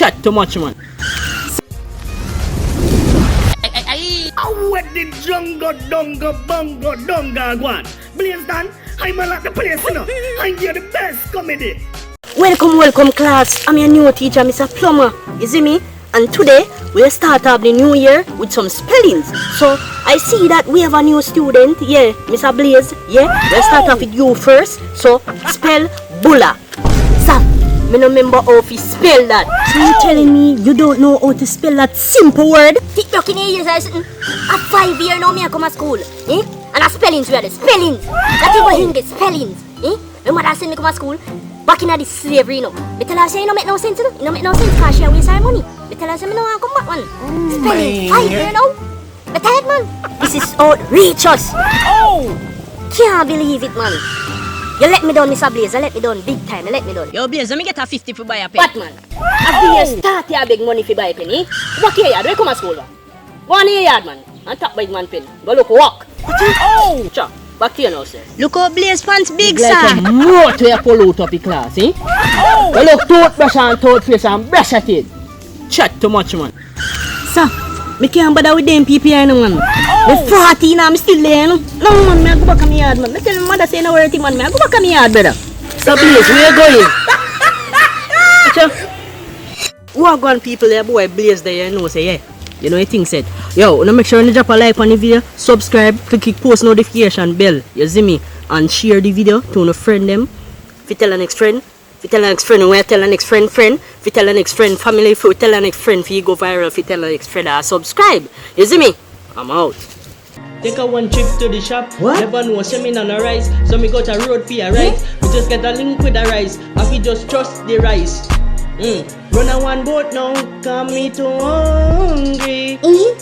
Chat too much, man. What the jungle, dunga, bunga, dunga, one. Blaze Dan, I'm at the place, you know. I'm here the best comedy. Welcome class. I'm your new teacher, Mr. Plummer. You see me? And today, we'll start off the new year with some spellings. So, I see that we have a new student. Yeah, Mr. Blaze. Yeah, we'll start off with you first. So, spell bulla. Sir, I don't remember how to spell that. So you telling me you don't know how to spell that simple word? TikTok in years or something. At 5 years now, me I come to school. And a spellings, we are the spellings. Not even English, spellings. My mother sent me come to school. Back in the slavery, you know. Me tell her, say, it don't make no sense, you know. It don't make no sense because she waste her money. Me tell her, say, me no want to come back, man. Spellings, 5 years now. Me tired, man. This is outrageous. Can't believe it, man. You let me down, Mr. Blaze. You let me down big time. You let me down. Yo, Blaze, let me get a 50 for buy a pen. What, man? After you start your big money for buy a penny, walk here yard. Where come to school, man? Go on here yard, man. And tap big man pen. Go look, walk. Cha, back here now, sir. Look how Blaze pants big, Like sir. a moat to your pull out of the class, eh? Go look, toothbrush and toothpaste and brush at it. Chat too much, man. Sir, me can't bother with them people here, no, man. Me 40 now, I'm still there, no? No, man, me I go back to my yard, man. Me tell my mother say no worthy, man. Me I go back to my yard, brother. So, Blaze, where you going? Who are gone people there, boy, Blaze there, you know, say, yeah. You know, you think said. Yo, now make sure you drop a like on the video, subscribe, click post notification bell, you see me, and share the video to a friend them. If you tell a next friend, if you tell a next friend, when you tell a next friend, if you tell a next friend, family, if you tell a next friend, if you go viral, if you tell a next friend, subscribe. You see me? I'm out. Take a one trip to the shop. What? Never know seminar no rice. So me got a road for a rice. We just get a link with the rice. And we just trust the rice. Run a one boat now. Come me to home.